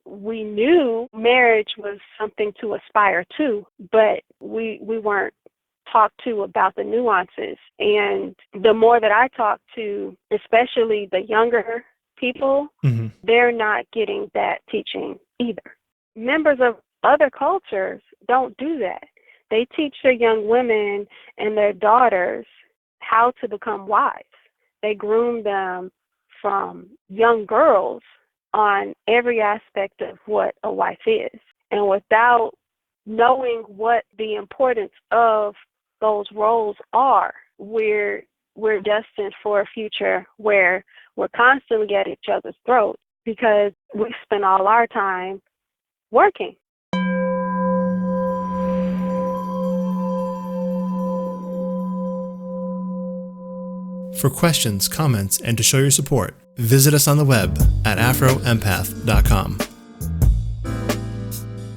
we knew marriage was something to aspire to, but we weren't talked to about the nuances. And the more that I talk to, especially the younger people, they're not getting that teaching either. Members of other cultures don't do that. They teach their young women and their daughters how to become wives. They groom them from young girls on every aspect of what a wife is. And without knowing what the importance of those roles are, we're destined for a future where we're constantly at each other's throats because we spend all our time working. For questions, comments, and to show your support, visit us on the web at afroempath.com.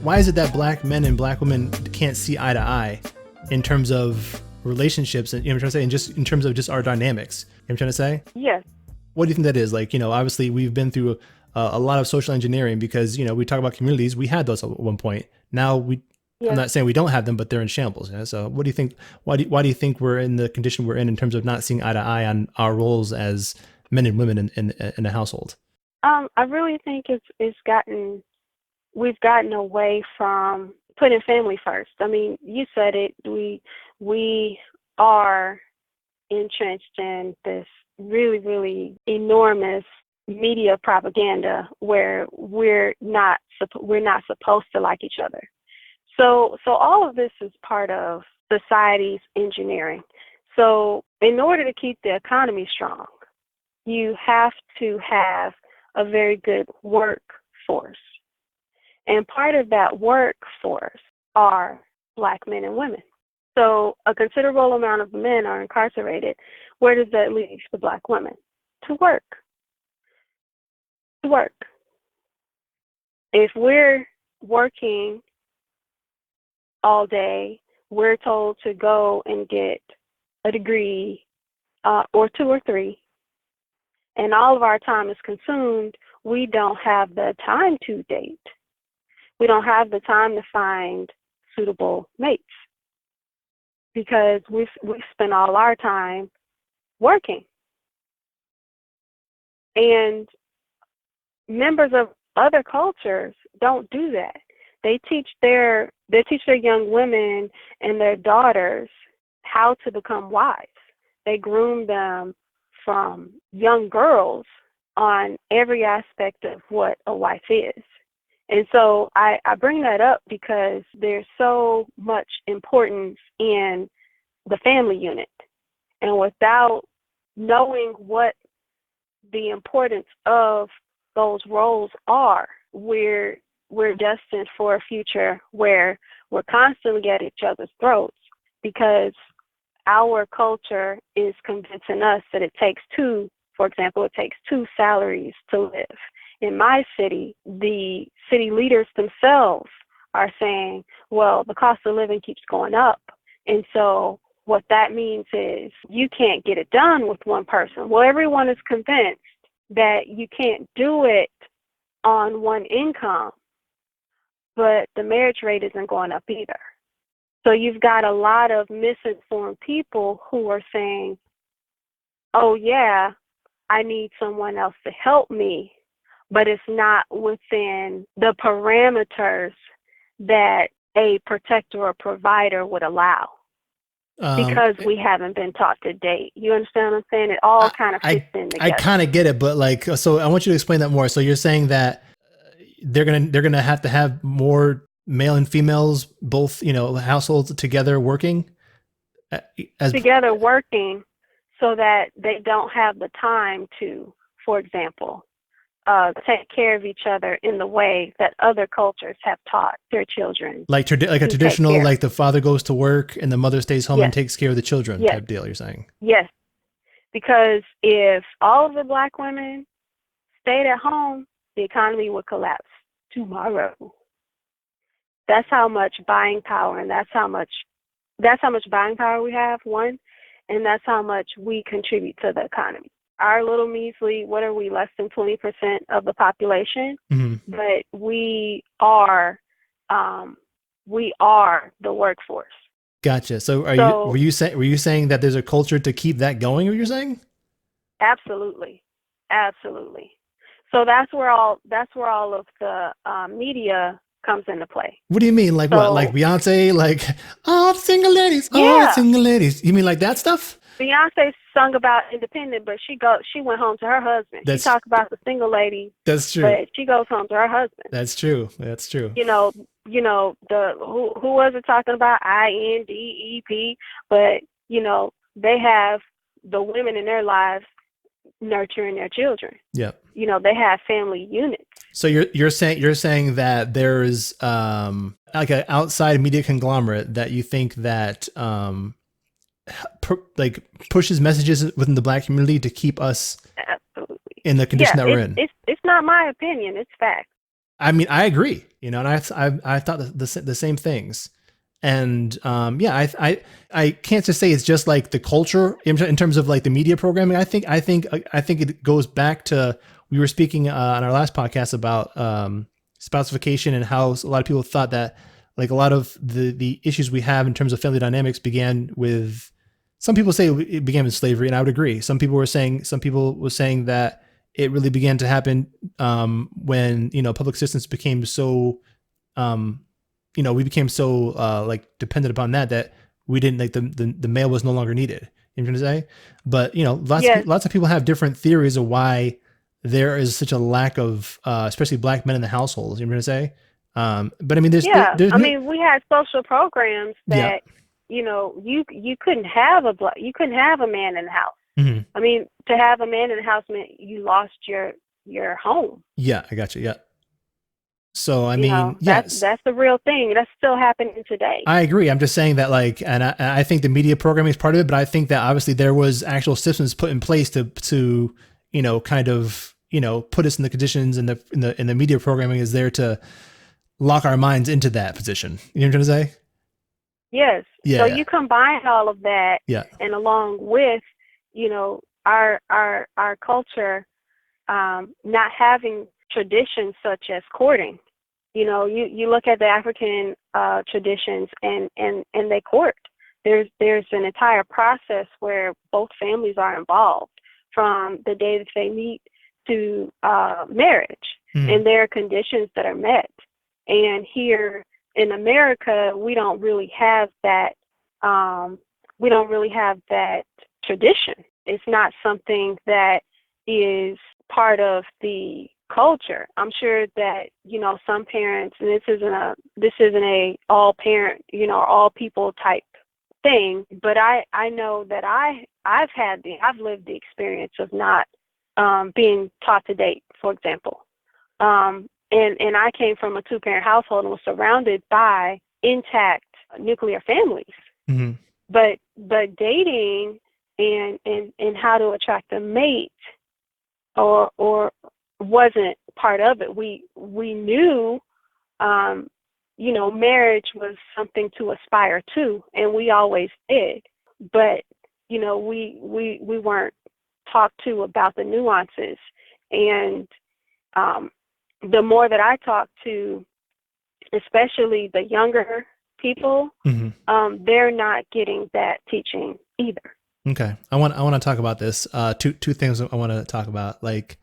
Why is it that black men and black women can't see eye to eye in terms of relationships, and, you know what I'm trying to say, and just in terms of just our dynamics? You know what I'm trying to say? Yes. What do you think that is? Like, obviously we've been through a lot of social engineering because, we talk about communities. We had those at one point. Now I'm not saying we don't have them, but they're in shambles. So what do you think? Why do you think we're in the condition we're in terms of not seeing eye to eye on our roles as men and women in a household? I really think we've gotten away from putting family first. I mean, you said it. We are entrenched in this really, really enormous media propaganda where we're not supposed to like each other. So all of this is part of society's engineering. So in order to keep the economy strong, you have to have a very good workforce. And part of that workforce are Black men and women. So a considerable amount of men are incarcerated. Where does that leave the Black women? To work. To work. If we're working all day, we're told to go and get a degree or 2 or 3, and all of our time is consumed, we don't have the time to date. We don't have the time to find suitable mates because we spend all our time working. And members of other cultures don't do that. They teach their young women and their daughters how to become wives. They groom them from young girls on every aspect of what a wife is. And so I bring that up because there's so much importance in the family unit. And without knowing what the importance of those roles are, we're destined for a future where we're constantly at each other's throats because our culture is convincing us that it takes 2, for example, it takes 2 salaries to live. In my city, the city leaders themselves are saying, well, the cost of living keeps going up. And so what that means is you can't get it done with one person. Well, everyone is convinced that you can't do it on one income, but the marriage rate isn't going up either. So you've got a lot of misinformed people who are saying, oh yeah, I need someone else to help me, but it's not within the parameters that a protector or provider would allow. Because we haven't been taught to date. You understand what I'm saying? It all kind of fits in together. I kind of get it, but so I want you to explain that more. So you're saying that they're gonna have to have more male and females, both, households together working together working, so that they don't have the time to, for example, take care of each other in the way that other cultures have taught their children. Like a traditional, like the father goes to work and the mother stays home and takes care of the children type deal, you're saying? Yes. Because if all of the Black women stayed at home, the economy would collapse tomorrow. That's how much buying power, and that's how much buying power we have, one, and that's how much we contribute to the economy. our little measly, what are we, less than 20% of the population, but we are the workforce. Gotcha. So were you saying that there's a culture to keep that going? What you're saying? Absolutely. So that's where all of the media comes into play. What do you mean? Like what? Like Beyonce? Like, all the single ladies, all the single ladies. You mean like that stuff? Beyonce sung about independent, but she went home to her husband. She talked about the single lady. That's true. But she goes home to her husband. That's true. You know the who was it talking about? INDEP, but they have the women in their lives nurturing their children. Yeah. They have family units. So you're saying that there's like an outside media conglomerate that you think that like pushes messages within the Black community to keep us in the condition that we're in. It's not my opinion. It's fact. I mean, I agree. And I thought the same things. And I can't just say it's just like the culture in terms of like the media programming. I think it goes back to, we were speaking on our last podcast about spousification and how a lot of people thought that like a lot of the issues we have in terms of family dynamics began with, some people say it began with slavery, and I would agree. Some people were saying that it really began to happen when public assistance became so we became so like dependent upon that we didn't, like, the male was no longer needed. You know what I'm trying to say? But lots of people have different theories of why there is such a lack of especially Black men in the households. You know what I'm trying to say? But I mean, there's we had social programs that you couldn't have a man in the house. Mm-hmm. I mean, to have a man in the house meant you lost your home. Yeah, I got you. Yeah. So I mean, yes, that's the real thing. That's still happening today. I agree. I'm just saying that, like, and I think the media programming is part of it, but I think that obviously there was actual systems put in place to kind of put us in the conditions, and the media programming is there to lock our minds into that position. You know what I'm trying to say? Yes. Yeah. So you combine all of that, and along with our culture not having traditions such as courting. You look at the African traditions and they court. There's an entire process where both families are involved from the day that they meet to marriage, and there are conditions that are met. And here in America, we don't really have that. Tradition. It's not something that is part of the culture. I'm sure that some parents, and this isn't a all parent all people type thing, but I know that I've lived the experience of not being taught to date, for example, and I came from a 2-parent household and was surrounded by intact nuclear families. Mm-hmm. But dating and how to attract a mate or wasn't part of it. We knew, marriage was something to aspire to, and we always did. But we weren't talked to about the nuances. And the more that I talk to, especially the younger people, mm-hmm. They're not getting that teaching either. Okay, I want to talk about this. Two things I want to talk about. Like,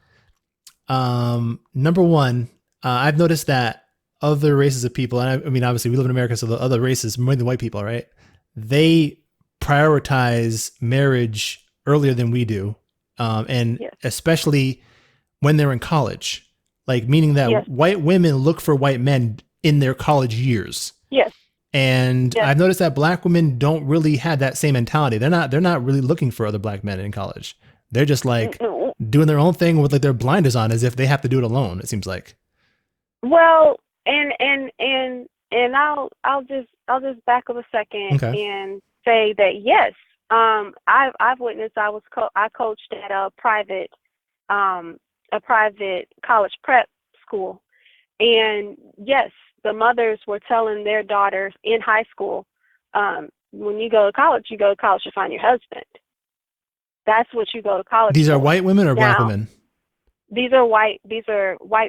number one, I've noticed that other races of people, and I mean, obviously we live in America, so the other races, more than white people, right? They prioritize marriage earlier than we do. And yes. Especially when they're in college, like, meaning that yes. white women look for white men in their college years. Yes. And yes. I've noticed that Black women don't really have that same mentality. They're not really looking for other Black men in college. They're just like doing their own thing with like their blinders on, as if they have to do it alone. It seems like. Well, and I'll just back up a second and say that yes, I've witnessed. I coached at a private college prep school, and yes, the mothers were telling their daughters in high school, when you go to college to find your husband. That's what you go to college These for. are white women or black Now, women? These are white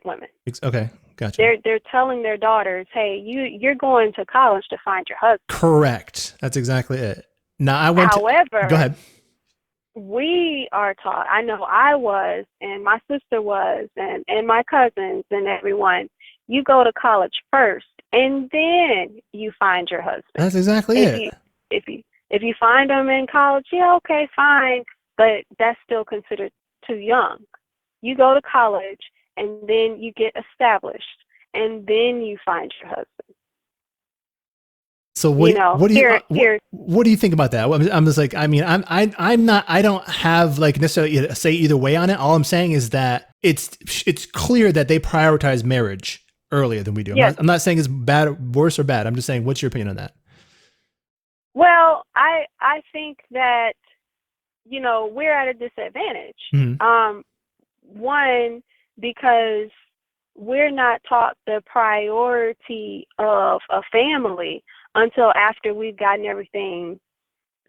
women. Okay, gotcha. They're telling their daughters, "Hey, you're going to college to find your husband." Correct. That's exactly it. Now However, go ahead. we are taught, I know I was, and my sister was, and my cousins and everyone, you go to college first and then you find your husband. That's exactly it. If you find them in college, yeah, okay, fine, but that's still considered too young. You go to college and then you get established and then you find your husband. So what do you think about that? I'm just like, I mean, I'm not, I don't have like necessarily a say either way on it. All I'm saying is that it's clear that they prioritize marriage earlier than we do. Yes. I'm not saying it's bad, worse or bad. I'm just saying, what's your opinion on that? Well, I think that, we're at a disadvantage. Mm-hmm. One, because we're not taught the priority of a family until after we've gotten everything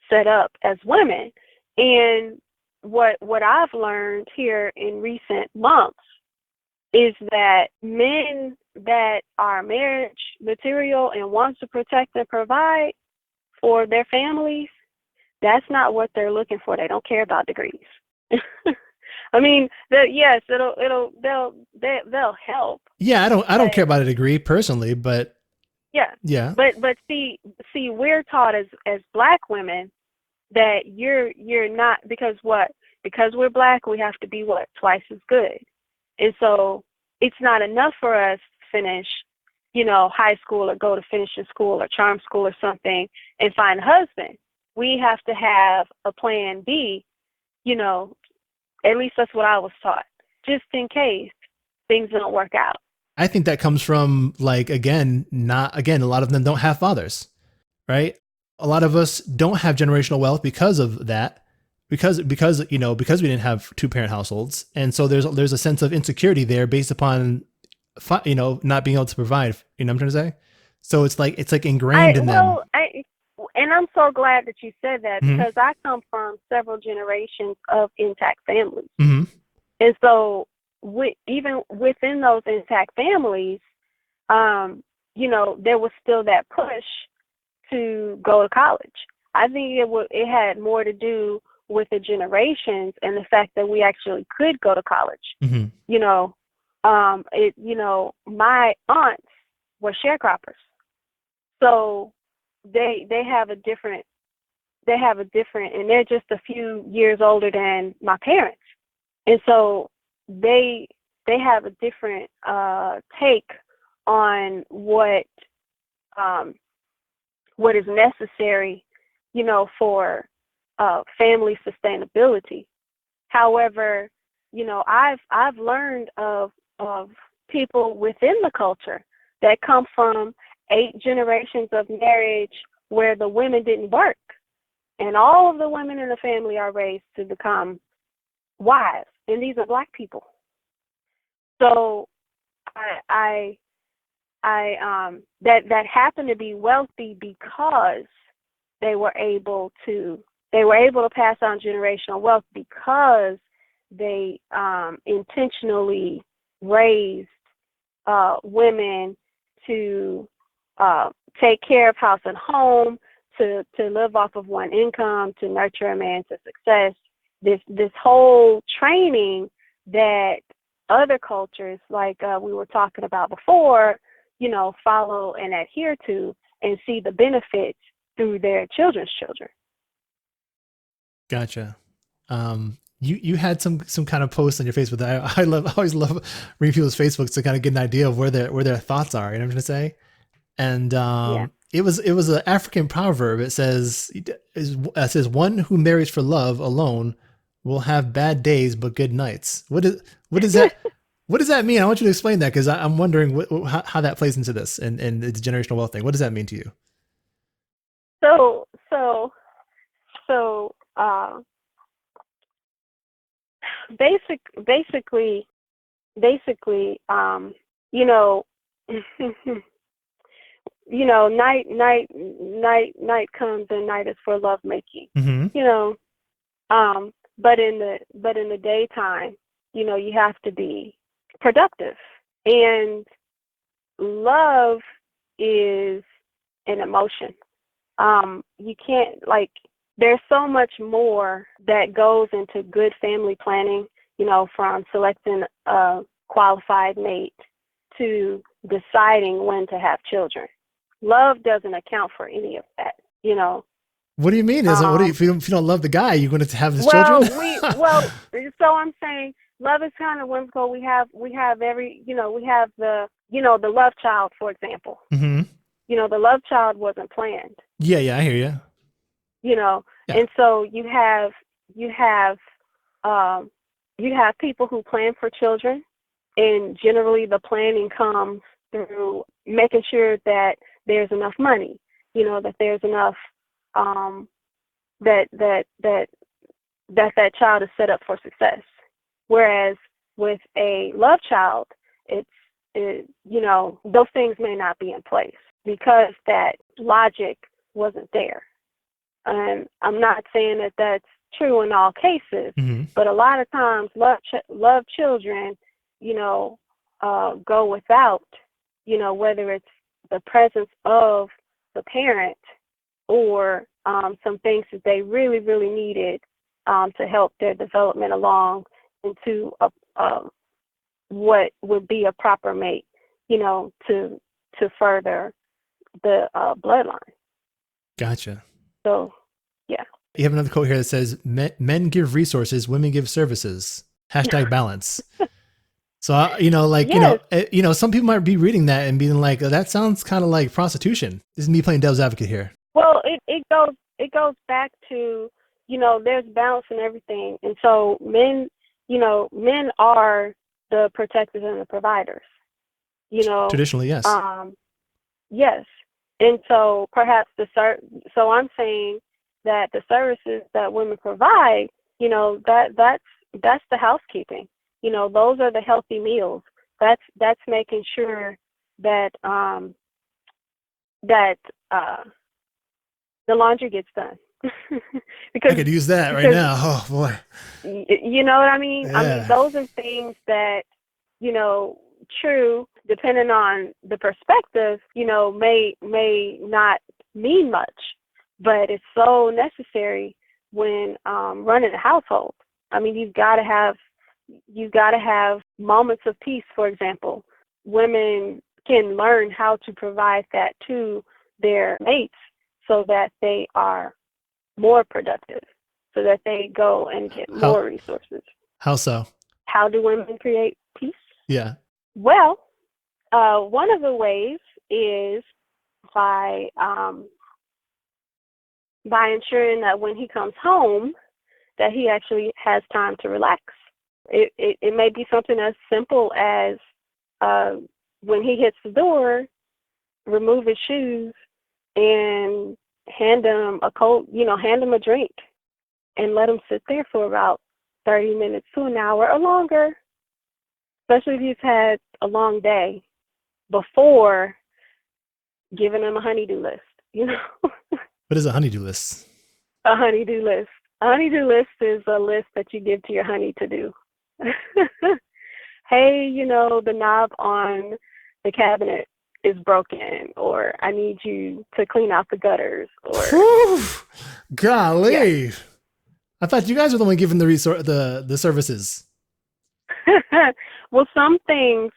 set up as women. And what I've learned here in recent months is that men that are marriage material and want to protect and provide for their families, that's not what they're looking for. They don't care about degrees. I mean, yes, they'll help. Yeah, I don't care about a degree personally, but yeah. But see, we're taught as Black women that you're not, because we're Black, we have to be twice as good, and so it's not enough for us to finish, high school or go to finishing school or charm school or something and find a husband. We have to have a plan B, at least that's what I was taught, just in case things don't work out. I think that comes from a lot of them don't have fathers, right? A lot of us don't have generational wealth because of that, because we didn't have two-parent households. And so there's a sense of insecurity there based upon, not being able to provide, you know what I'm trying to say? So it's like ingrained in them. And I'm so glad that you said that, Mm-hmm. because I come from several generations of intact families. Mm-hmm. And so even within those intact families, there was still that push to go to college. I think it had more to do with the generations and the fact that we actually could go to college. Mm-hmm. My aunts were sharecroppers. So they have a different, and they're just a few years older than my parents. And so they have a different take on what is necessary, for family sustainability. However, I've learned of people within the culture that come from 8 generations of marriage where the women didn't work, and all of the women in the family are raised to become wives, and these are Black people. So that happened to be wealthy because they were able to pass on generational wealth, because they intentionally raised women to take care of house and home, to live off of one income, to nurture a man to success. This whole training that other cultures, like we were talking about before, follow and adhere to and see the benefits through their children's children. Gotcha. You had some kind of post on your Facebook that I always love reading people's Facebooks to kind of get an idea of where their thoughts are. You know what I'm going to say? And it was an African proverb. It says one who marries for love alone will have bad days but good nights. What is that? What does that mean? I want you to explain that, because I'm wondering how that plays into this and the generational wealth thing. What does that mean to you? So basically, night comes and night is for lovemaking. Mm-hmm. but in the daytime, you have to be productive. And love is an emotion. You can't, like, there's so much more that goes into good family planning, from selecting a qualified mate to deciding when to have children. Love doesn't account for any of that, What do you mean? If you don't love the guy, you're going to have his well, children? so I'm saying love is kind of whimsical. We have we have the, the love child, for example. Mm-hmm. The love child wasn't planned. Yeah, I hear you. Yeah. And so you have people who plan for children, and generally the planning comes through making sure that there's enough money, that there's enough, that child is set up for success. Whereas with a love child, those things may not be in place because that logic wasn't there. And I'm not saying that that's true in all cases, mm-hmm. but a lot of times love children, go without, whether it's the presence of the parent or some things that they really, really needed to help their development along into what would be a proper mate, to further the bloodline. Gotcha. So, yeah. You have another quote here that says, men give resources, women give services. #balance. So, Yes. Some people might be reading that and being like, oh, that sounds kind of like prostitution. This is me playing devil's advocate here. Well, it goes back to, there's balance in everything. And so men are the protectors and the providers, Traditionally, yes. Yes. And so perhaps so I'm saying that the services that women provide, that's the housekeeping. Those are the healthy meals. That's making sure that the laundry gets done. Because I could use that right now. Oh boy. You know what I mean? Yeah. I mean, those are things that, true, depending on the perspective, may not mean much, but it's so necessary when running a household. I mean, you've got to have moments of peace, for example. Women can learn how to provide that to their mates so that they are more productive, so that they go and get more resources. How so? How do women create peace? Yeah. Well, one of the ways is by ensuring that when he comes home, that he actually has time to relax. It may be something as simple as when he hits the door, remove his shoes and hand him a drink and let him sit there for about 30 minutes to an hour or longer, especially if he's had a long day, before giving him a honey-do list, What is a honey-do list? A honey-do list. A honey-do list is a list that you give to your honey to do. Hey, the knob on the cabinet is broken, or I need you to clean out the gutters, or golly. Yeah. I thought you guys were the one giving the services. Well, some things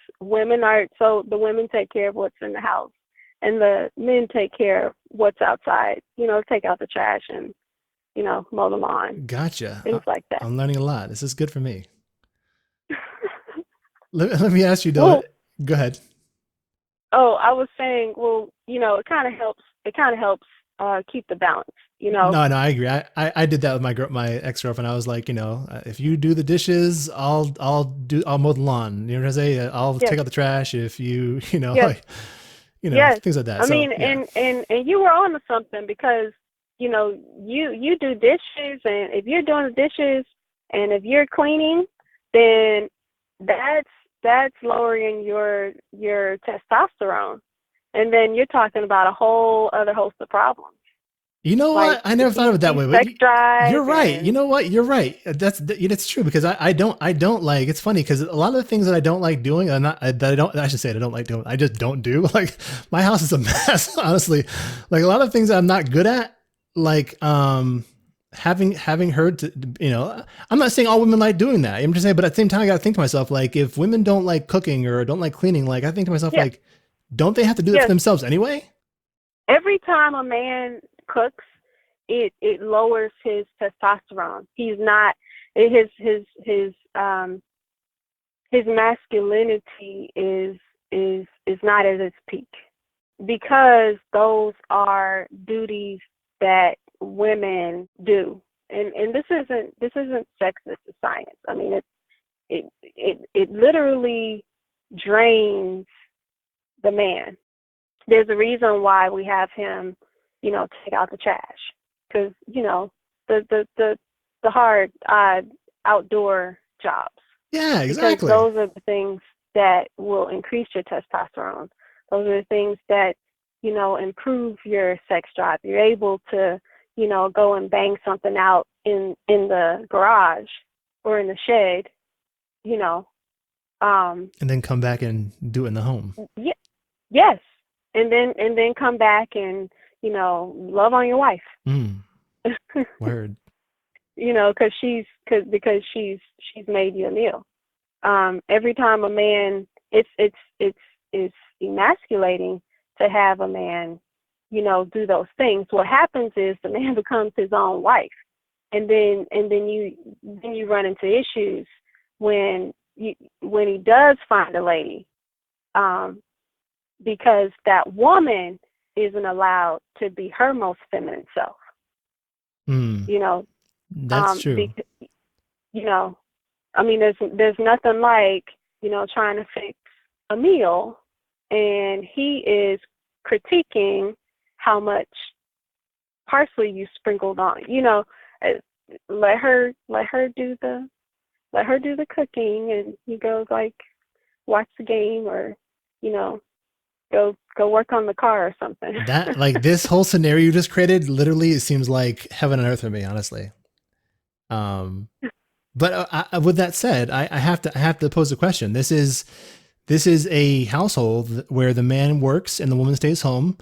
so the women take care of what's in the house, and the men take care of what's outside, take out the trash and, mow the lawn. Gotcha. Things like that. I'm learning a lot. This is good for me. let me ask you, though. Well, go ahead. Oh, I was saying, well, it kind of helps keep the balance, No, I agree. I did that with my ex-girlfriend. I was like, if you do the dishes, I'll mow the lawn. You know what I'm saying? I'll take out the trash if you, yes. Things like that. I mean, and you were on to something, because, you do dishes, and if you're doing the dishes and if you're cleaning, then that's lowering your testosterone. And then you're talking about a whole other host of problems. You know Like what? I never thought of it that way, but sex drive you're right. You and know what? You're right. That's true because I don't like. It's funny because a lot of the things that I don't like doing, that I don't. I should say it, I don't like doing. I just don't do. Like my house is a mess, honestly. Like a lot of things that I'm not good at. Like having heard to, I'm not saying all women like doing that. I'm just saying, but at the same time, I got to think to myself like if women don't like cooking or don't like cleaning, like I think to myself yeah, like, don't they have to do that for yes. themselves anyway? Every time a man cooks, it lowers his testosterone. He's not his masculinity is not at its peak because those are duties that women do. And this isn't sex, this is science. I mean it literally drains the man. There's a reason why we have him, take out the trash, because the hard outdoor jobs, Yeah, because exactly. those are the things that will increase your testosterone. Those are the things that improve your sex drive. You're able to go and bang something out in the garage or in the shed, you know. And then come back and do it in the home. Yeah, yes, and then come back and love on your wife. Mm, word. Because she's made you a meal. Every time a man, it's emasculating to have a man, do those things. What happens is the man becomes his own wife, and then you run into issues when he does find a lady, because that woman isn't allowed to be her most feminine self. Mm, that's true. Because, I mean, there's nothing like trying to fix a meal, and he is critiquing how much parsley you sprinkled on. Let her do the cooking, and he goes like watch the game or go work on the car or something. That like this whole scenario you just created, literally, it seems like heaven and earth for me, honestly. Um, but with that said, I have to pose a question. This is a household where the man works and the woman stays home,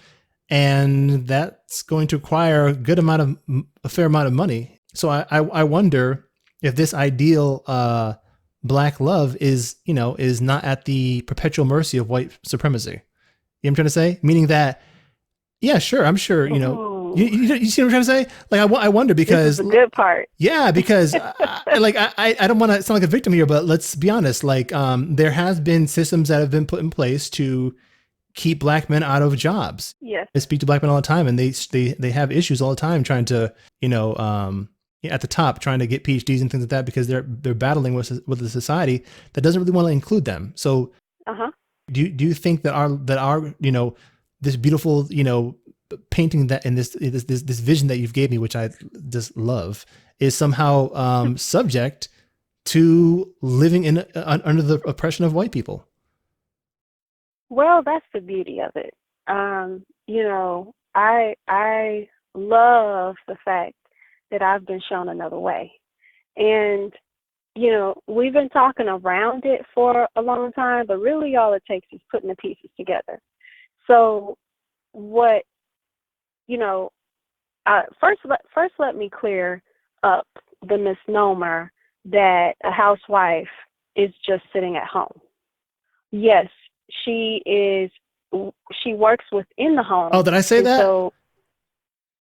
and that's going to require a fair amount of money. So I wonder if this ideal black love is not at the perpetual mercy of white supremacy. You know what I'm trying to say? Meaning that, yeah, sure, I'm sure, Ooh, you see what I'm trying to say? Like, I wonder this is because, the good part. yeah, because I don't want to sound like a victim here, but let's be honest. Like, there has been systems that have been put in place to keep black men out of jobs. Yes. I speak to black men all the time, and they have issues all the time trying to, at the top, trying to get PhDs and things like that because they're battling with a society that doesn't really want to include them. So, Uh-huh. do you think that our this beautiful painting that in this vision that you've gave me, which I just love, is somehow subject to living in under the oppression of white people? Well, that's the beauty of it. I love the fact that I've been shown another way. And, we've been talking around it for a long time, but really all it takes is putting the pieces together. So what, first let me clear up the misnomer that a housewife is just sitting at home. Yes, she is. She works within the home. Oh, did I say and that? So,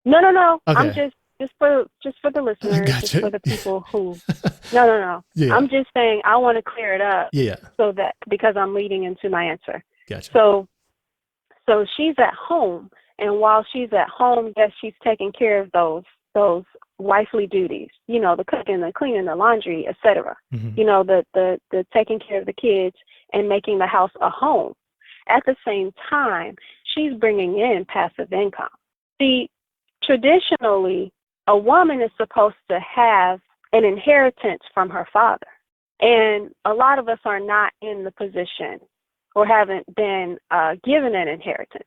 no. I'm Okay. just for the listeners, just Gotcha. for the people who. No. Yeah. I'm just saying I want to clear it up Yeah. so that because I'm leading into my answer. Gotcha. So she's at home, and while she's at home, yes, she's taking care of those wifely duties. The cooking, the cleaning, the laundry, etc. Mm-hmm. The taking care of the kids and making the house a home. At the same time, she's bringing in passive income. See, traditionally, a woman is supposed to have an inheritance from her father. And a lot of us are not in the position or haven't been given an inheritance.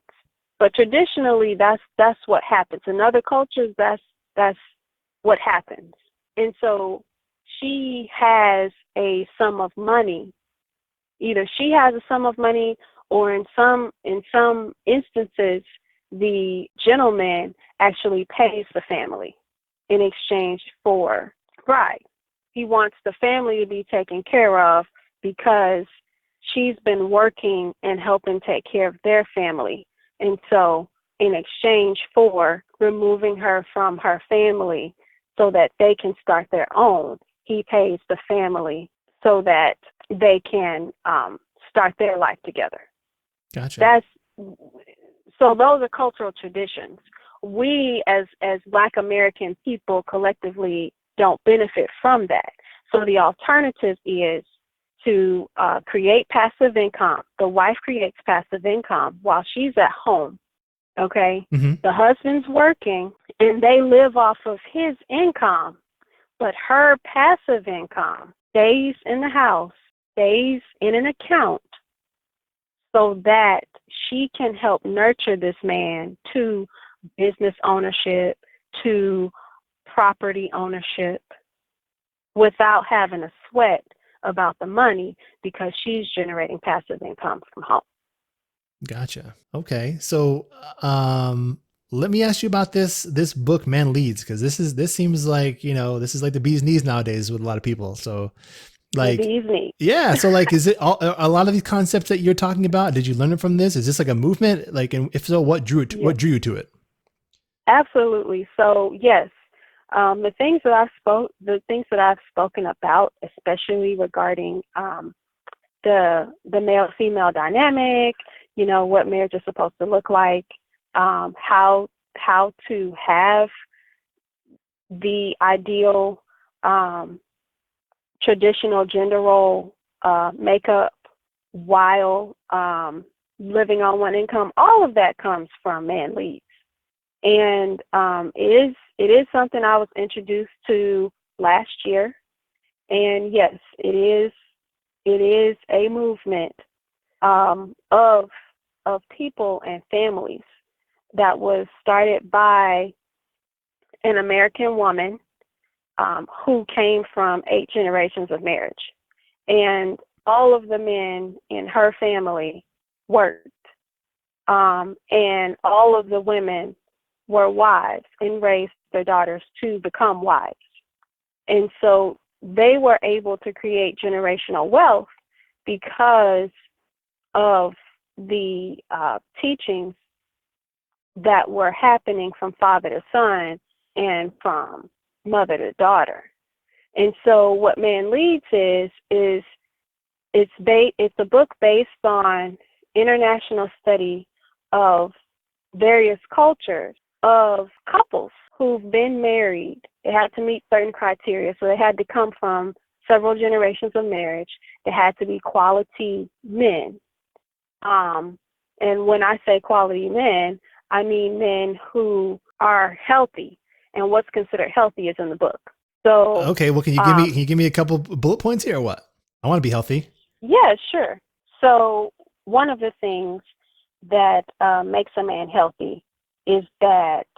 But traditionally, that's what happens. In other cultures, that's what happens. And so she has a sum of money. Either she has a sum of money, or in some instances, the gentleman actually pays the family in exchange for bride. He wants the family to be taken care of because she's been working and helping take care of their family. And so in exchange for removing her from her family so that they can start their own, he pays the family so that they can start their life together. Gotcha. So those are cultural traditions. We as Black American people collectively don't benefit from that. So the alternative is to create passive income. The wife creates passive income while she's at home, okay? Mm-hmm. The husband's working, and they live off of his income, but her passive income stays in the house, stays in an account, so that she can help nurture this man to business ownership, to property ownership, without having a sweat about the money because she's generating passive income from home. Gotcha. Okay. So, let me ask you about this book, Man Leads, because this seems like, this is like the bee's knees nowadays with a lot of people. So, like, the bee's knees. Yeah. So, like, is it a lot of these concepts that you're talking about? Did you learn it from this? Is this like a movement? Like, and if so, what drew it? Yes. What drew you to it? Absolutely. So yes, the things that I've spoken about, especially regarding the male-female dynamic, what marriage is supposed to look like, how to have the ideal traditional gender role makeup while living on one income. All of that comes from Man Leads. And it is something I was introduced to last year, and yes, it is a movement of people and families that was started by an American woman who came from 8 generations of marriage, and all of the men in her family worked, and all of the women were wives and raised their daughters to become wives. And so they were able to create generational wealth because of the teachings that were happening from father to son and from mother to daughter. And so what Man Leads is it's a book based on international study of various cultures of couples who've been married. They had to meet certain criteria, so they had to come from several generations of marriage. They had to be quality men. And when I say quality men, I mean men who are healthy. And what's considered healthy is in the book. So okay, well, can you give me a couple bullet points here or what? I want to be healthy. Yeah, sure. So one of the things that makes a man healthy is that,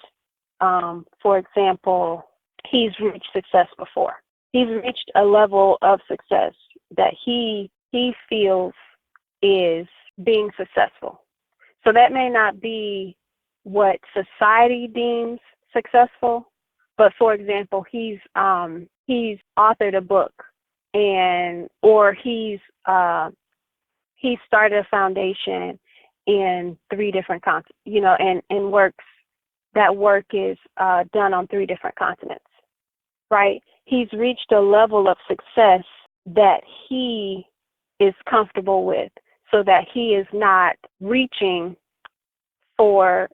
for example, he's reached success before. He's reached a level of success that he feels is being successful. So that may not be what society deems successful, but for example, he's authored a book, or he started a foundation in 3 different continents, and works. That work is done on 3 different continents, right? He's reached a level of success that he is comfortable with, so that he is not reaching for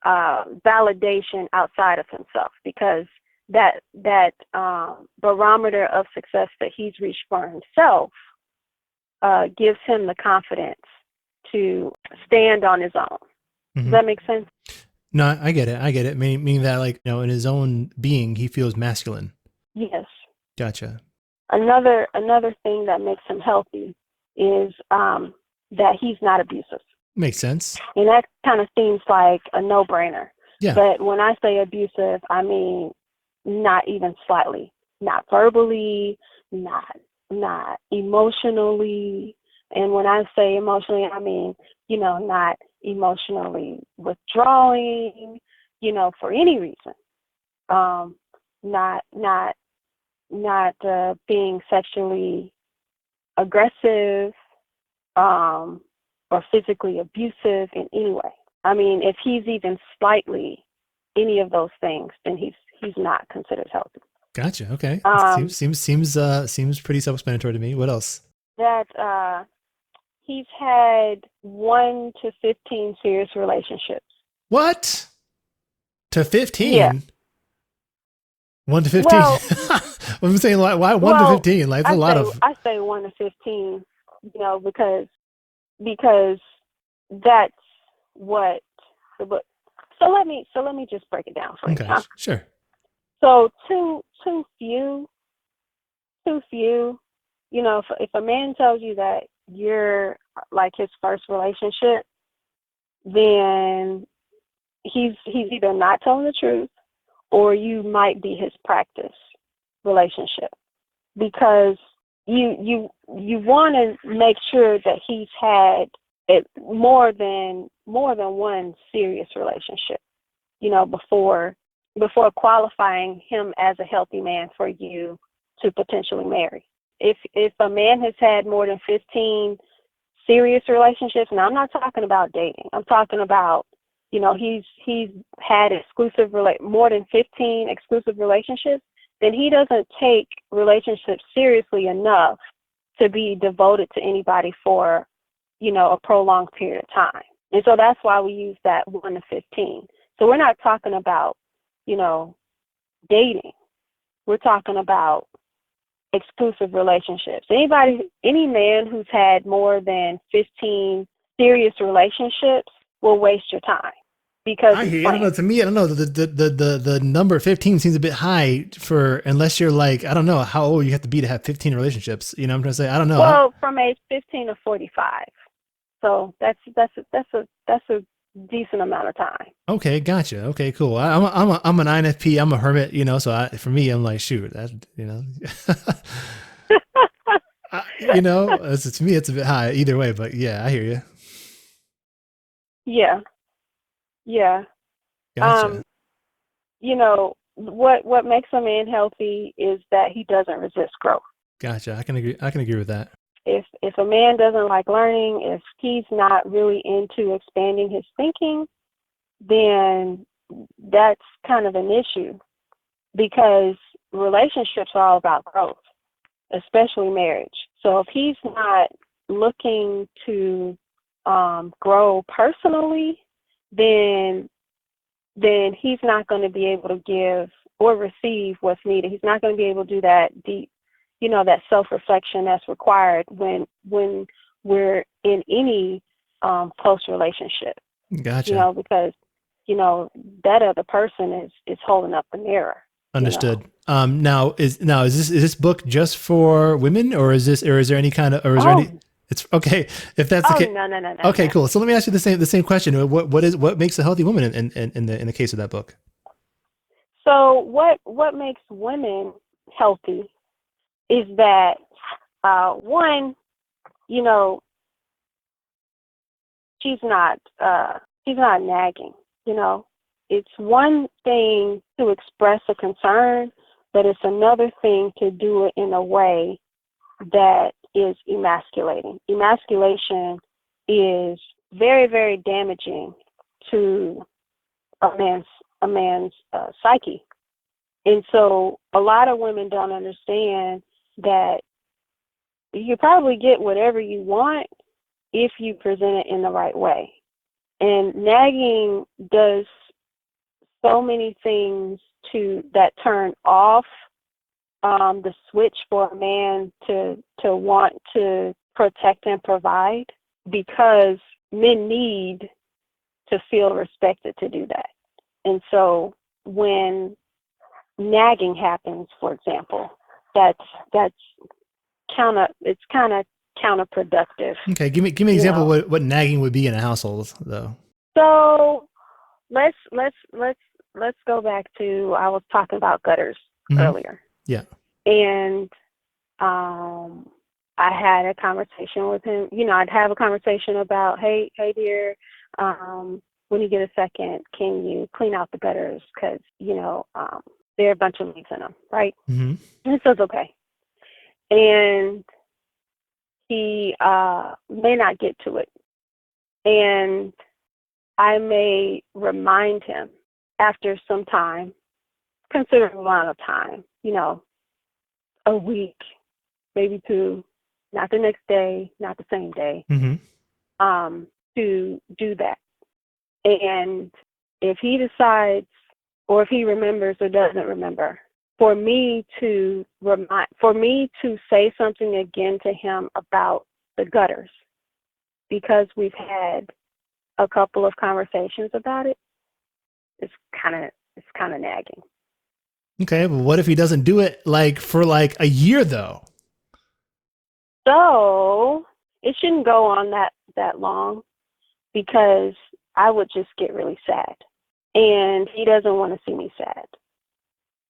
validation outside of himself, because that barometer of success that he's reached for himself gives him the confidence to stand on his own. Mm-hmm. Does that make sense? No, I get it. Meaning that, like, in his own being, he feels masculine. Yes. Gotcha. Another thing that makes him healthy is that he's not abusive. Makes sense. And that kind of seems like a no-brainer. Yeah. But when I say abusive, I mean not even slightly, not verbally, not emotionally. And when I say emotionally, I mean, not emotionally withdrawing, for any reason. Not being sexually aggressive, or physically abusive in any way. I mean, if he's even slightly any of those things, then he's not considered healthy. Gotcha. Okay. Seems pretty self-explanatory to me. What else? That he's had 1 to 15 serious relationships. What? To 15? Yeah. 1 to 15. Well, I'm saying, like, why 1 to 15? Like, it's a lot of. I say 1 to 15, because that's what the book. So let me just break it down for you. Okay, sure. So too few. If a man tells you that you're like his first relationship, then he's either not telling the truth, or you might be his practice relationship, because you want to make sure that he's had more than one serious relationship, before qualifying him as a healthy man for you to potentially marry. If a man has had more than 15 serious relationships, and I'm not talking about dating, I'm talking about, he's had more than 15 exclusive relationships, then he doesn't take relationships seriously enough to be devoted to anybody for, a prolonged period of time. And so that's why we use that 1 to 15. So we're not talking about, dating. We're talking about exclusive relationships. Any man who's had more than 15 serious relationships will waste your time, because I hear you. I don't know. To me, I don't know. The number 15 seems a bit high for, unless you're like, I don't know how old you have to be to have 15 relationships. You know what I'm trying to say? I don't know. Well, from age 15 to 45. So that's a decent amount of time. Okay, gotcha. Okay, cool. I'm an INFP. I'm a hermit. So for me, I'm like, shoot, that to me, it's a bit high either way. But yeah, I hear you. Yeah. Gotcha. What makes a man healthy is that he doesn't resist growth. Gotcha. I can agree with that. If a man doesn't like learning, if he's not really into expanding his thinking, then that's kind of an issue, because relationships are all about growth, especially marriage. So if he's not looking to grow personally, then he's not going to be able to give or receive what's needed. He's not going to be able to do that deep, that self-reflection that's required when we're in any close relationship. Gotcha. Because that other person is holding up the mirror. Understood. Now is this book just for women, or is there any kind of, or is there any? It's okay if that's the case. No. Okay, cool. So let me ask you the same question. What makes a healthy woman in the case of that book? So what makes women healthy is that one, she's not nagging. It's one thing to express a concern, but it's another thing to do it in a way that is emasculating. Emasculation is very, very damaging to a man's psyche. And so a lot of women don't understand that you probably get whatever you want if you present it in the right way. And nagging does so many things that turn off the switch for a man to want to protect and provide, because men need to feel respected to do that. And so when nagging happens, for example, it's kind of counterproductive. Okay, give me an example of what nagging would be in a household, though. So let's go back to, I was talking about gutters earlier. Yeah. And I had a conversation with him. I'd have a conversation about, hey dear, when you get a second, can you clean out the gutters? Because, there are a bunch of leaves in them, right? Mm-hmm. And he says, okay. And he may not get to it. And I may remind him after some time, considerable amount of time, a week, maybe two, not the next day, not the same day, to do that. And if he decides, or if he remembers or doesn't remember, for me to say something again to him about the gutters, because we've had a couple of conversations about it, it's kind of nagging. Okay, but what if he doesn't do it for a year though? So it shouldn't go on that long, because I would just get really sad. And he doesn't want to see me sad.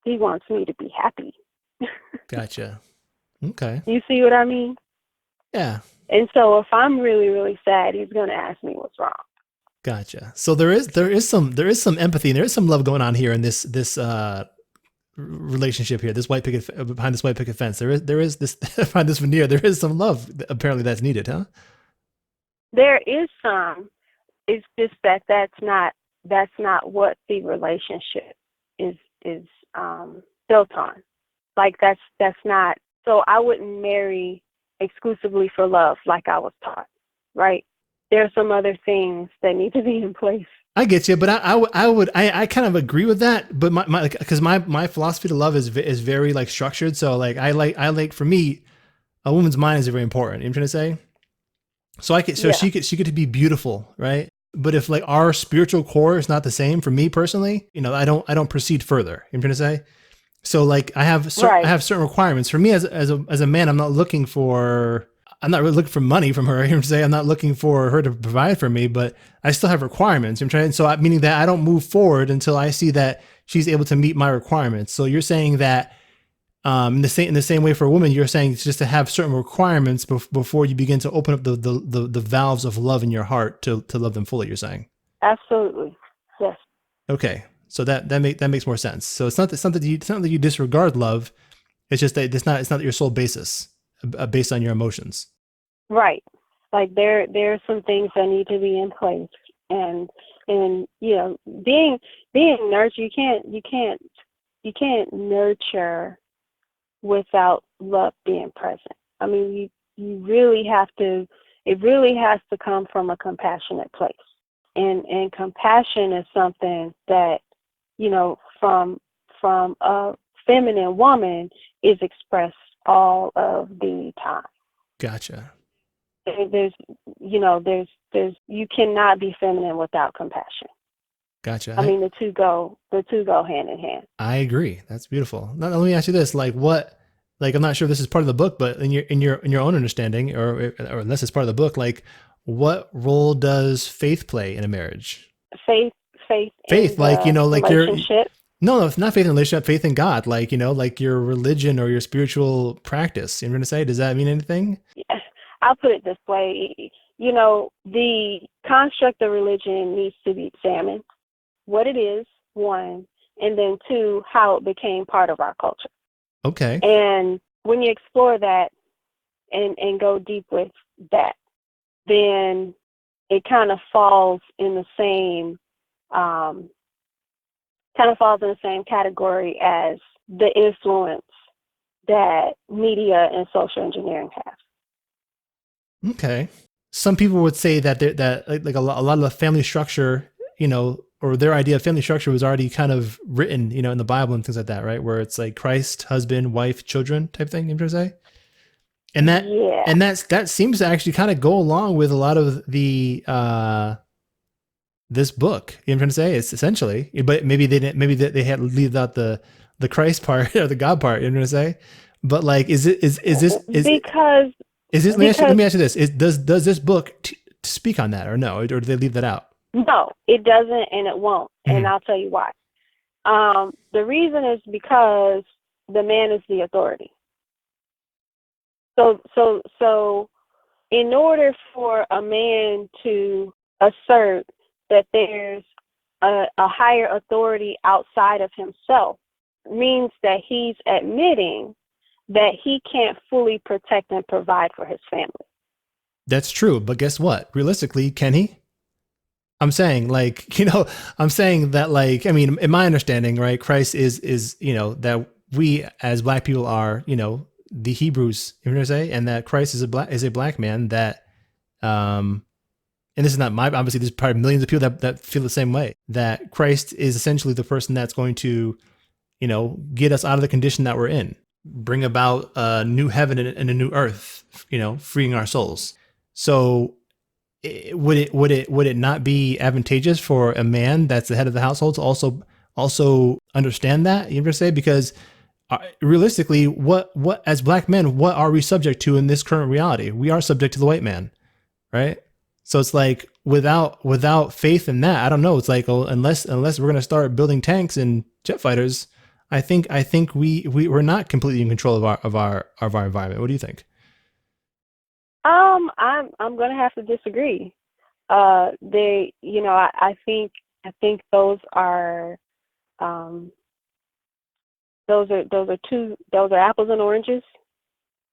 He wants me to be happy. Gotcha. Okay. You see what I mean? Yeah. And so if I'm really, really sad, he's going to ask me what's wrong. Gotcha. So there is some empathy and there is some love going on here in this relationship here, this white picket behind this white picket fence. There is this behind this veneer. There is some love apparently that's needed, huh? There is some. It's just that's not what the relationship is built on. Like that's not. So I wouldn't marry exclusively for love, like I was taught, right? There are some other things that need to be in place. I get you, but I kind of agree with that. But because my philosophy to love is very structured. So I like for me, a woman's mind is very important. You know what I'm trying to say? So she could to be beautiful, right? But if our spiritual core is not the same, for me personally, I don't proceed further. You know what I'm trying to say? So I have certain requirements for me as a man. I'm not really looking for money from her. You know what I'm saying? I'm not looking for her to provide for me, but I still have requirements. I'm trying. So meaning that I don't move forward until I see that she's able to meet my requirements. So you're saying that in the same way for a woman, you're saying it's just to have certain requirements before you begin to open up the valves of love in your heart to love them fully. You're saying? Absolutely. Yes. Okay. So that makes more sense. So it's not that you disregard love. It's just that it's not your sole basis, based on your emotions. Right. There are some things that need to be in place, and being nurtured. You can't nurture without love being present. I mean, you really have to. It really has to come from a compassionate place, and compassion is something that from a feminine woman is expressed all of the time. Gotcha. There's you cannot be feminine without compassion. Gotcha. I mean, the two go hand in hand. I agree. That's beautiful. Now, let me ask you this: I'm not sure if this is part of the book, but in your own understanding, or unless it's part of the book, what role does faith play in a marriage? Faith, relationship. No, it's not faith in relationship. Faith in God, your religion or your spiritual practice. You're going to say, does that mean anything? Yeah. I'll put it this way. The construct of religion needs to be examined. What it is, one, and then two, how it became part of our culture. Okay. And when you explore that and go deep with that, then it kind of falls in the same category as the influence that media and social engineering have. Okay. Some people would say that a lot of the family structure, or their idea of family structure was already kind of written, in the Bible and things like that, right? Where it's Christ, husband, wife, children type thing, you know what I'm saying? And that seems to actually kind of go along with a lot of the this book. You know what I'm trying to say? It's essentially, but maybe they didn't. Maybe they had to leave out the Christ part or the God part. You know what I'm trying to say? But is this because Is this, because let me ask you this: does this book speak on that, or no, or do they leave that out? no, it doesn't, and it won't, and I'll tell you why. The reason is because the man is the authority. So, in order for a man to assert that there's a higher authority outside of himself, means that he's admitting that he can't fully protect and provide for his family. That's true, but guess what? Realistically, can he? I'm saying, like, I'm saying that, like, I mean, in my understanding, right, Christ is that we as Black people are, the Hebrews, you know what I'm saying, and that Christ is a black man that, and this is not my, obviously there's probably millions of people that feel the same way, that Christ is essentially the person that's going to, get us out of the condition that we're in, bring about a new heaven and a new earth, freeing our souls. So would it not be advantageous for a man that's the head of the household to also understand that? You know what I'm saying? Because realistically, what as Black men, what are we subject to in this current reality? We are subject to the white man, right? So it's like without faith in that, I don't know. It's like, unless we're gonna start building tanks and jet fighters, I think we're not completely in control of our environment. What do you think? I'm gonna have to disagree. I think those are those are apples and oranges,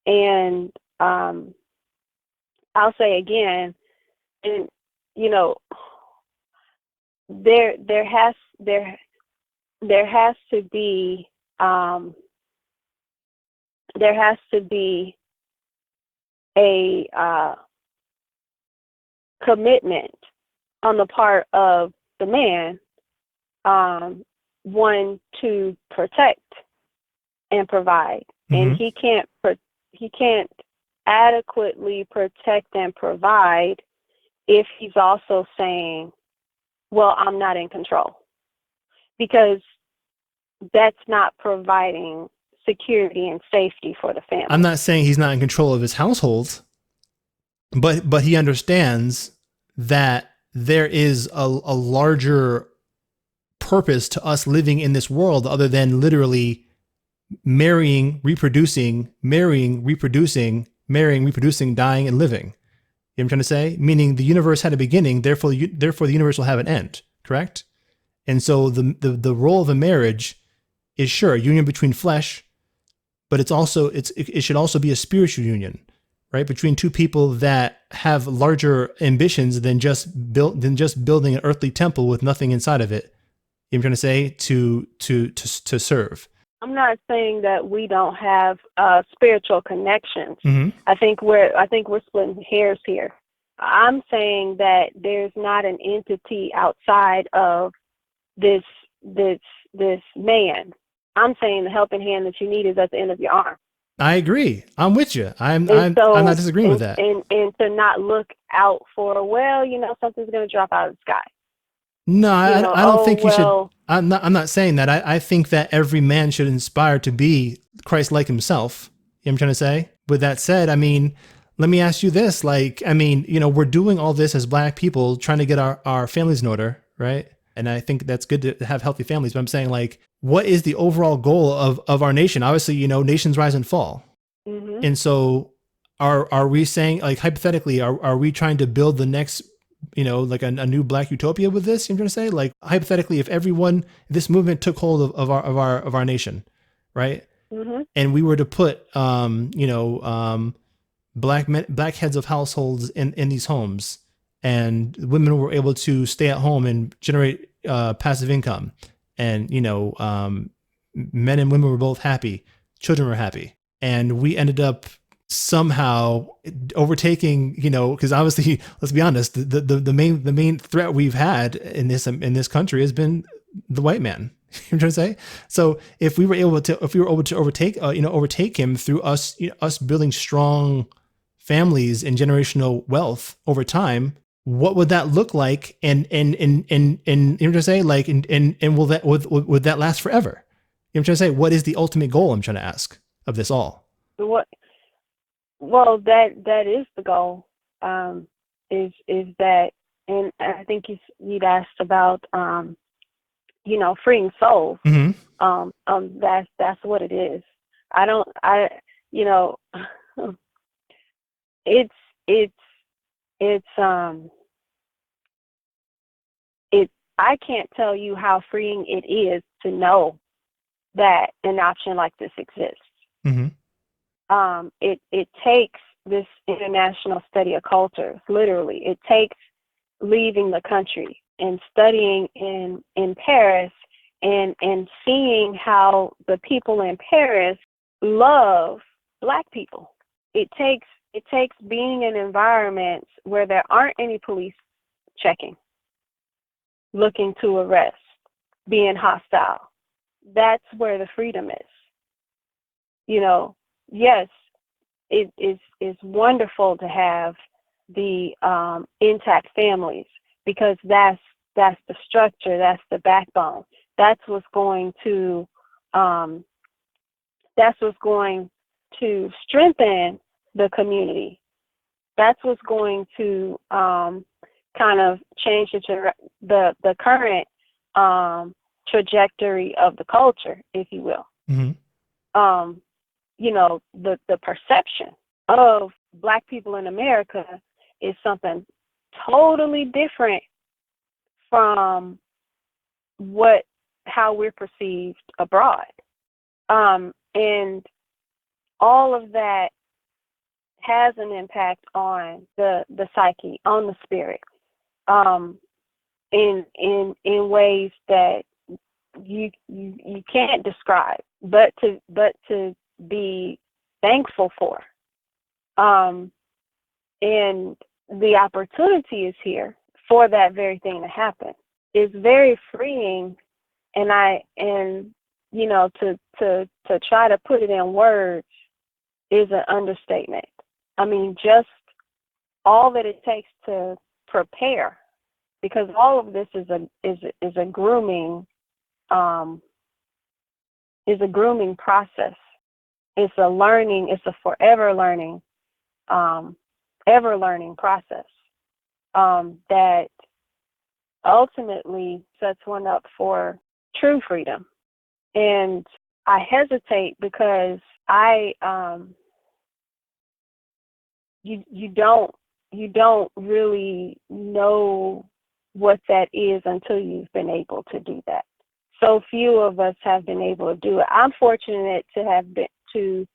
and I'll say again, and there has to be a commitment on the part of the man, one, to protect and provide, and he can't adequately protect and provide if he's also saying, well, I'm not in control, because that's not providing security and safety for the family. I'm not saying he's not in control of his household, but he understands that there is a larger purpose to us living in this world other than literally marrying, reproducing, dying, and living. You know what I'm trying to say? Meaning the universe had a beginning, therefore the universe will have an end, correct? And so the role of a marriage is, sure, a union between flesh, but it should also be a spiritual union, right? Between two people that have larger ambitions than just building an earthly temple with nothing inside of it. You know what I'm trying to say? To serve. I'm not saying that we don't have spiritual connections. Mm-hmm. I think we're splitting hairs here. I'm saying that there's not an entity outside of this man. I'm saying the helping hand that you need is at the end of your arm. I agree. I'm with you. I'm not disagreeing with that. And to not look out for, something's going to drop out of the sky. No, I don't think you should. I'm not saying that. I think that every man should aspire to be Christ-like himself. You know what I'm trying to say? With that said, I mean, let me ask you this. Like, I mean, we're doing all this as Black people, trying to get our families in order, right? And I think that's good to have healthy families. But I'm saying, like, what is the overall goal of our nation? Obviously, nations rise and fall. Mm-hmm. And so are we saying, like, hypothetically, are we trying to build the next, like a new Black utopia with this? You know what I'm trying to say? Like, hypothetically, if this movement took hold of our nation, right? Mm-hmm. And we were to put, Black heads of households in these homes, and women were able to stay at home and generate passive income, and men and women were both happy, children were happy, and we ended up somehow overtaking, because obviously, let's be honest, the main threat we've had in this country has been the white man. You know what I'm trying to say? So if we were able to overtake him through us building strong families and generational wealth over time, what would that look like? And you know what I'm trying to say? Like, and would that last forever? You know what I'm trying to say? What is the ultimate goal? I'm trying to ask of this all. Well, that is the goal. Is that, and I think you'd asked about freeing souls. Mm-hmm. That's what it is. I don't I you know it's it's it's it I can't tell you how freeing it is to know that an option like this exists. Mm-hmm. It takes this international study of cultures, literally. It takes leaving the country and studying in Paris and seeing how the people in Paris love Black people. It takes being in environments where there aren't any police checking, looking to arrest, being hostile. That's where the freedom is. Yes, it is wonderful to have the intact families, because that's the structure, that's the backbone. That's what's going to um, that's what's going to strengthen the community. That's what's going to kind of change the current trajectory of the culture, if you will. Mm-hmm. The perception of Black people in America is something totally different from how we're perceived abroad. And all of that has an impact on the psyche, on the spirit, in ways that you can't describe, but to be thankful for. And the opportunity is here for that very thing to happen. It's very freeing, and to try to put it in words is an understatement. I mean, just all that it takes to prepare, because all of this is a grooming process. It's a forever learning ever learning process that ultimately sets one up for true freedom. And I hesitate because you don't really know what that is until you've been able to do that. So few of us have been able to do it. I'm fortunate to have been to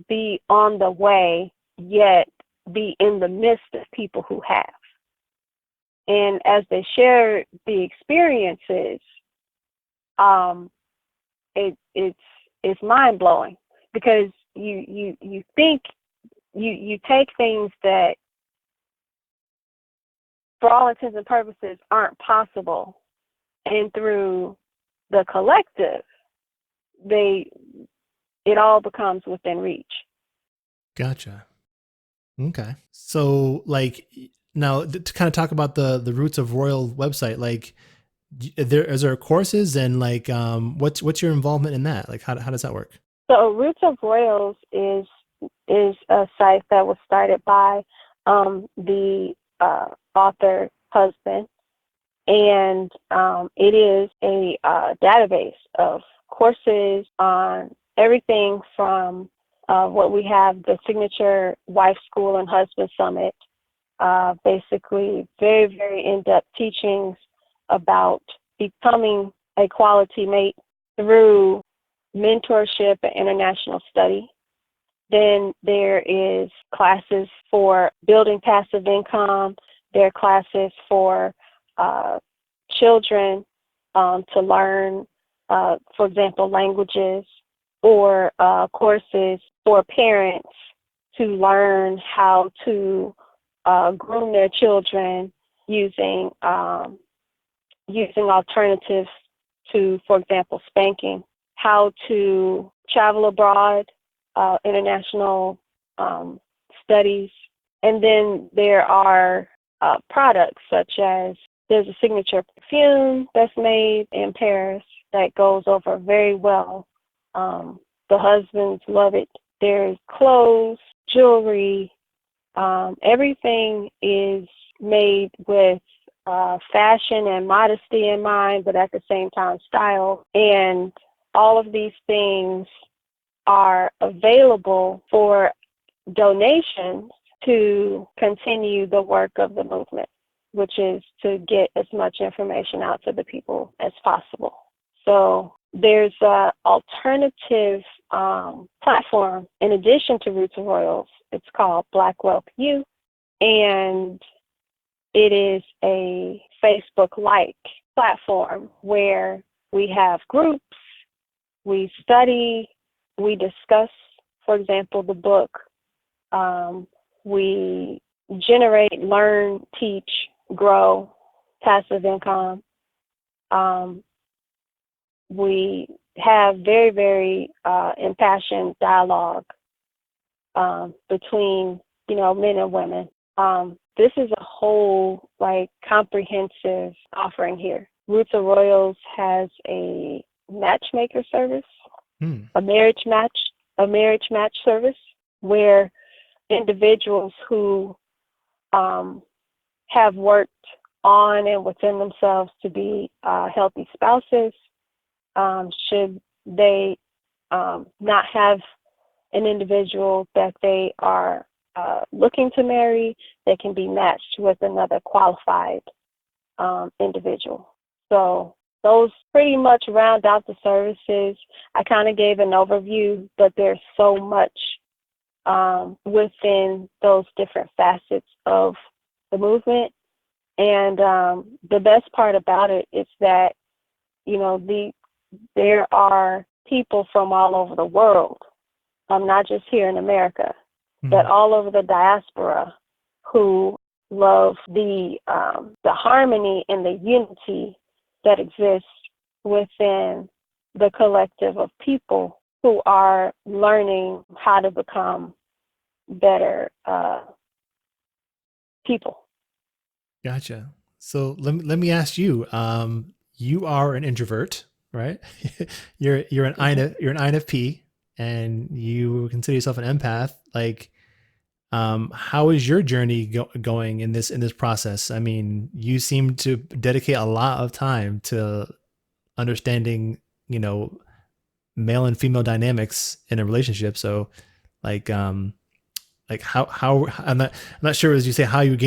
be on the way, yet be in the midst of people who have. And as they share the experiences, it's mind blowing, because you think you take things that, for all intents and purposes, aren't possible, and through the collective, it all becomes within reach. Gotcha. Okay. So, like, now to kind of talk about the Roots of Royal website, like, is there courses, and like, what's your involvement in that? Like, how does that work? So Roots of Royals is a site that was started by the author husband, and it is a database of courses on everything from what we have, the signature Wife School and Husband Summit, basically very, very in-depth teachings about becoming a quality mate through mentorship and international study. Then there is classes for building passive income. There are classes for children to learn, for example, languages, or courses for parents to learn how to groom their children using alternatives to, for example, spanking, how to travel abroad, international studies. And then there are products such as, there's a signature perfume that's made in Paris that goes over very well. The husbands love it. There's clothes, jewelry, everything is made with fashion and modesty in mind, but at the same time style. And all of these things are available for donations to continue the work of the movement, which is to get as much information out to the people as possible. So there's an alternative platform in addition to Roots of Royals. It's called Black Wealth U, and it is a Facebook-like platform where we have groups, we study, we discuss, for example, the book. We generate, learn, teach, grow, passive income. We have very, very impassioned dialogue between, men and women. This is a whole, comprehensive offering here. Roots of Royals has a matchmaker service, a marriage match service, where individuals who have worked on and within themselves to be healthy spouses, should they not have an individual that they are looking to marry, they can be matched with another qualified individual. So those pretty much round out the services. I kind of gave an overview, but there's so much within those different facets of the movement. And the best part about it is that, there are people from all over the world, not just here in America, but all over the diaspora, who love the harmony and the unity that exists within the collective of people who are learning how to become better people. Gotcha. So let me ask you. You are an introvert, right? you're an INFP, and you consider yourself an empath. How is your journey going in this process? I mean, you seem to dedicate a lot of time to understanding, male and female dynamics in a relationship. So, how I'm not sure, as you say, how would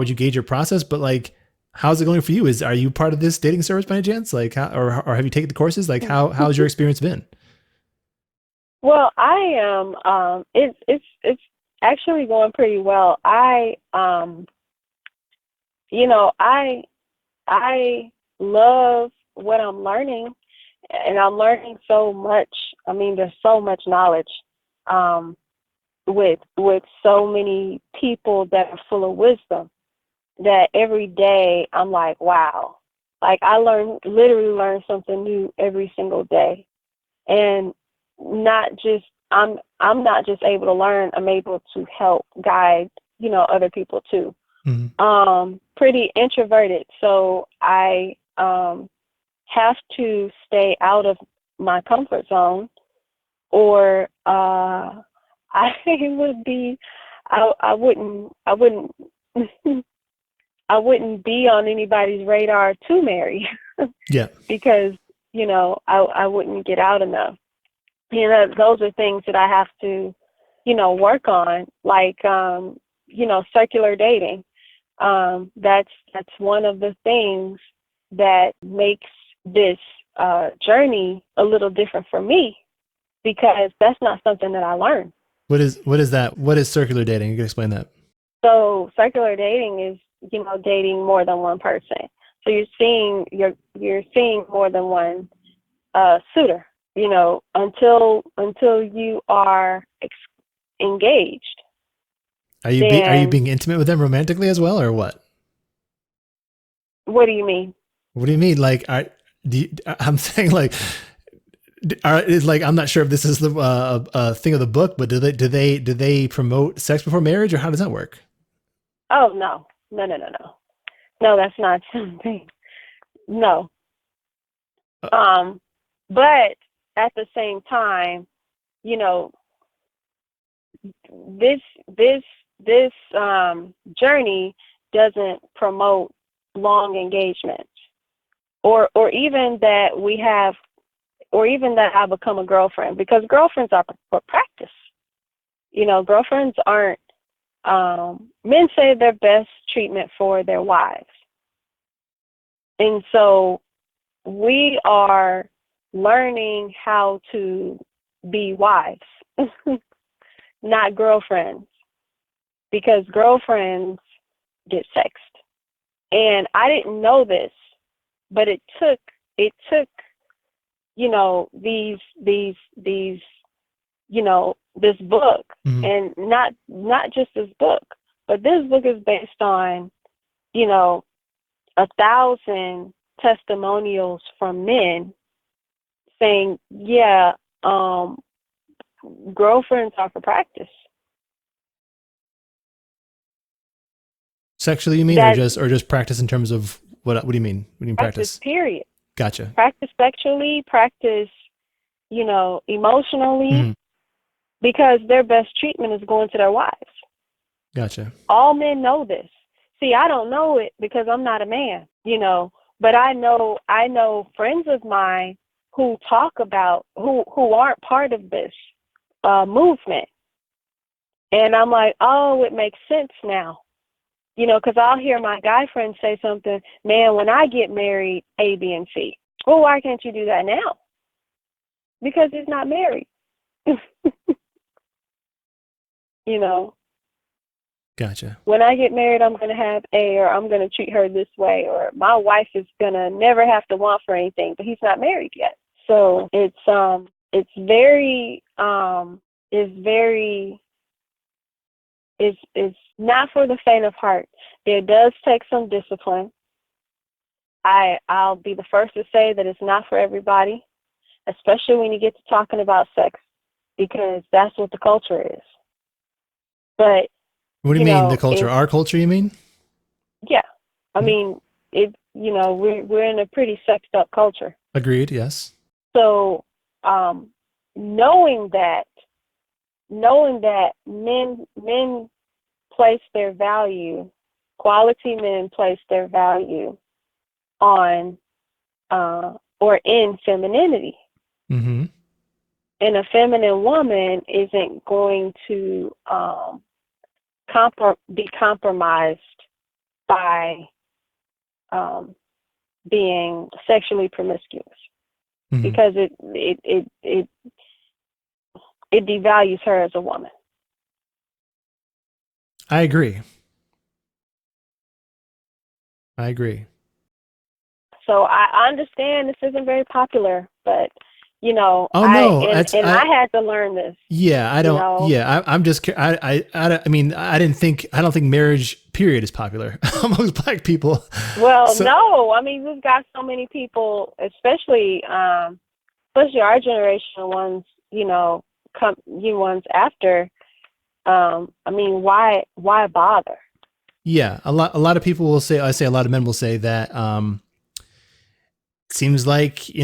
you gauge your process, but how's it going for you? Are you part of this dating service by any chance? Or have you taken the courses? How's your experience been? Well, I am. It's actually going pretty well. I love what I'm learning, and I'm learning so much. I mean, there's so much knowledge with so many people that are full of wisdom, that every day I'm like, wow. I literally learn something new every single day. And I'm not just able to learn, I'm able to help guide, other people too. Mm-hmm. Pretty introverted, so I have to stay out of my comfort zone, or I wouldn't I wouldn't be on anybody's radar to marry. Yeah. Because, I wouldn't get out enough. Those are things that I have to, work on, circular dating. That's one of the things that makes this journey a little different for me, because that's not something that I learned. What is that? What is circular dating? You can explain that. So circular dating is, dating more than one person. So you're seeing more than one suitor, until you are engaged. Are you being intimate with them romantically as well, or what? What do you mean? What do you mean? I'm saying I'm not sure if this is the thing of the book, but do they promote sex before marriage, or how does that work? Oh, no, that's not something. No. But at the same time, this journey doesn't promote long engagement, or even that we have, or even that I become a girlfriend, because girlfriends are for practice. Girlfriends aren't. Men say their best treatment for their wives, and so we are learning how to be wives, not girlfriends, because girlfriends get sexed. And I didn't know this, but it took this book, Mm-hmm. and not just this book, but this book is based on 1,000 testimonials from men saying, yeah, girlfriends are for practice. Sexually, you mean, or just practice in terms of what do you mean? What do you mean practice? Period. Gotcha. Practice sexually, practice, emotionally, Mm-hmm. because their best treatment is going to their wives. Gotcha. All men know this. See, I don't know it because I'm not a man, but I know friends of mine who talk about, who aren't part of this movement. And I'm like, oh, it makes sense now. Because I'll hear my guy friends say something, man, when I get married, A, B, and C. Well, why can't you do that now? Because he's not married. Gotcha. When I get married, I'm going to have A, or I'm going to treat her this way, or my wife is going to never have to want for anything, but he's not married yet. So it's not for the faint of heart. There does take some discipline. I'll be the first to say that it's not for everybody, especially when you get to talking about sex, because that's what the culture is. But what do you mean the culture? Our culture, you mean? Yeah, I mean we're in a pretty sexed up culture. Agreed. Yes. So knowing that men place their value, quality men place their value on or in femininity. Mm-hmm. And a feminine woman isn't going to be compromised by being sexually promiscuous, Mm-hmm. because it devalues her as a woman. I agree. So I understand this isn't very popular, but Oh no, I had to learn this. Yeah, I don't. Yeah, I'm just. I mean, I don't think marriage period is popular amongst Black people. Well, no, I mean, we've got so many people, especially our generation ones, ones after. I mean, why bother? Yeah, a lot of people will say. I say a lot of men will say that. Seems like this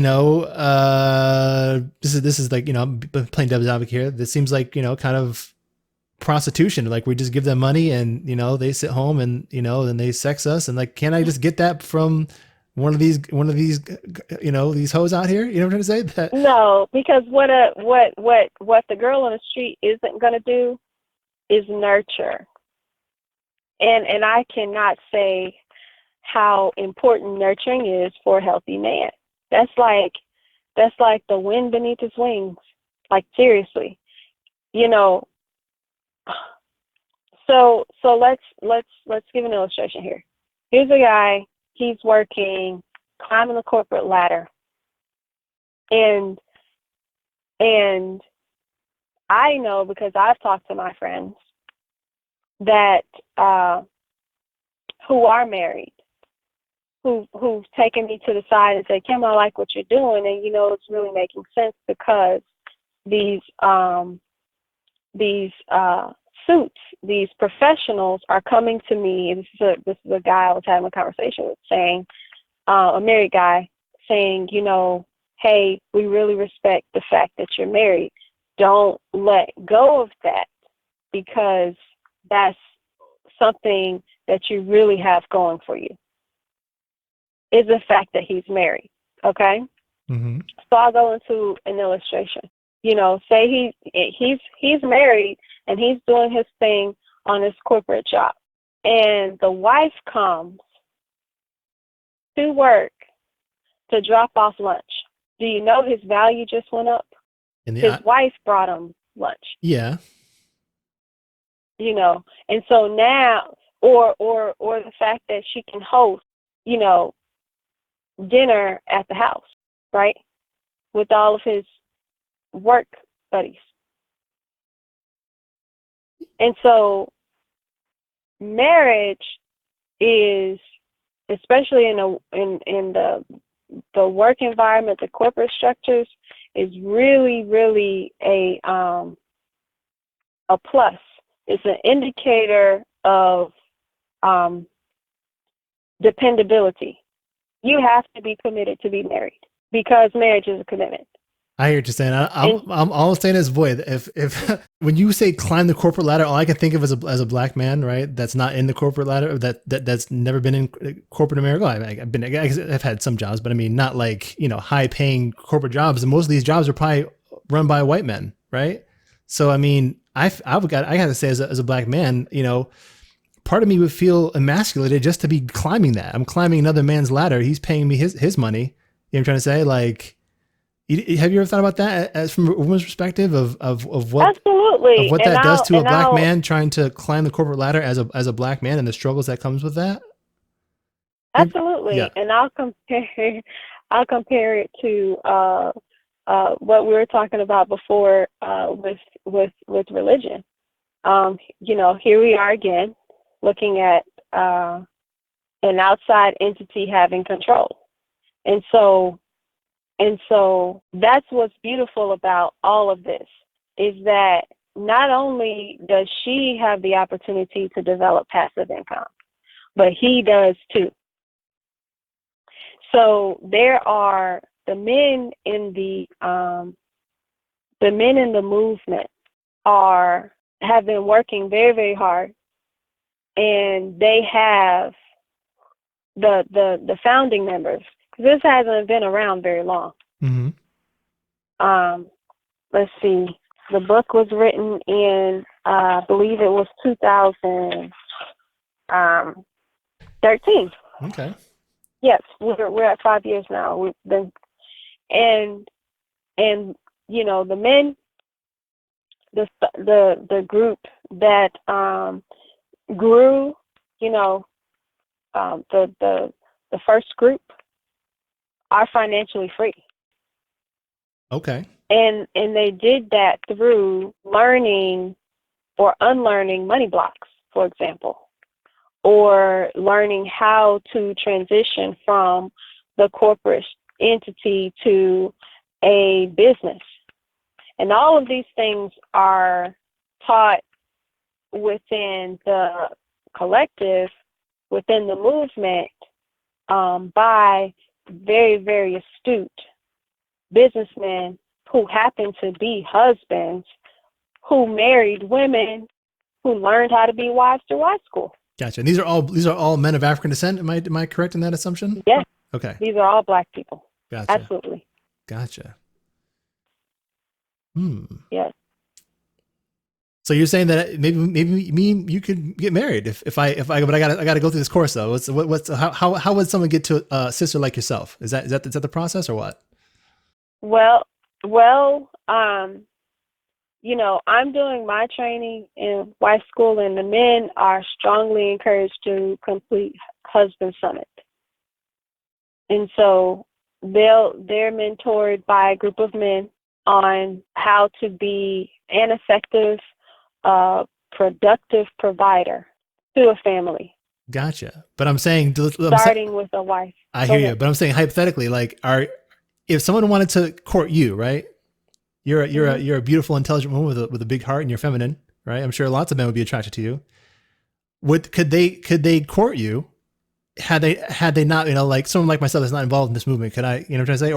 is like playing devil's advocate here. This seems like kind of prostitution. Like we just give them money and they sit home and then they sex us, and like, can I just get that from one of these these hoes out here? You know what I'm trying to say? That no, because what the girl on the street isn't going to do is nurture. And I cannot say how important nurturing is for a healthy man. That's like the wind beneath his wings. Like, seriously. So let's give an illustration here. Here's a guy, he's working, climbing the corporate ladder. And I know, because I've talked to my friends that who are married, who've taken me to the side and said, Kim, I like what you're doing, and it's really making sense, because these suits, these professionals are coming to me. This is a guy I was having a conversation with, saying, a married guy, saying, hey, we really respect the fact that you're married. Don't let go of that, because that's something that you really have going for you, is the fact that he's married. Okay? Mm-hmm. So I'll go into an illustration. You know, say he's married and he's doing his thing on his corporate job, and the wife comes to work to drop off lunch. Do you know his value just went up? His wife brought him lunch. Yeah. You know, and so now, or the fact that she can host, you know, dinner at the house, right, with all of his work buddies. And so marriage is, especially in the work environment, the corporate structures, is really, really a plus. It's an indicator of dependability. You have to be committed to be married, because marriage is a commitment. I hear what you're saying. I'm almost saying this, boy, if when you say climb the corporate ladder, all I can think of as a black man, right? That's not in the corporate ladder, that's never been in corporate America. I've had some jobs, but I mean, not like, you know, high paying corporate jobs. And most of these jobs are probably run by white men, right? So, I mean, I got to say, as a black man, you know, part of me would feel emasculated just to be climbing that. I'm climbing another man's ladder. He's paying me his money. You know what I'm trying to say? Like, have you ever thought about that as from a woman's perspective of what absolutely of what that does to a black man trying to climb the corporate ladder as a black man, and the struggles that comes with that? Absolutely. Yeah. And I'll compare it to what we were talking about before with religion. You know, here we are again, looking at an outside entity having control. And so that's what's beautiful about all of this, is that not only does she have the opportunity to develop passive income, but he does too. So there are the men in the movement have been working very, very hard, and they have the founding members. This hasn't been around very long. Mm-hmm. Let's see. The book was written in, I believe it was 2013. Okay. Yes, we're at 5 years now. We've been, and you know, the men, the group that grew, you know, the first group are financially free. Okay. And they did that through learning or unlearning money blocks, for example, or learning how to transition from the corporate entity to a business. And all of these things are taught within the collective, within the movement, by very, very astute businessmen who happen to be husbands who married women who learned how to be wives through high school. Gotcha. And these are all men of African descent. Am I correct in that assumption? Yes. Okay. These are all black people. Gotcha. Absolutely. Gotcha. Yes. So you're saying that maybe me you could get married if I but I gotta go through this course though. How would someone get to a sister like yourself? Is that the process or what? Well, you know, I'm doing my training in wife school, and the men are strongly encouraged to complete Husband Summit. And so they're mentored by a group of men on how to be an effective, productive provider to a family. Gotcha. But I'm saying, starting with a wife. I hear you, but I'm saying hypothetically, like, if someone wanted to court you, right? You're a beautiful, intelligent woman with a big heart, and you're feminine, right? I'm sure lots of men would be attracted to you. Could they court you? Had they not, you know, like someone like myself that's not involved in this movement, could I, you know what I'm trying to say,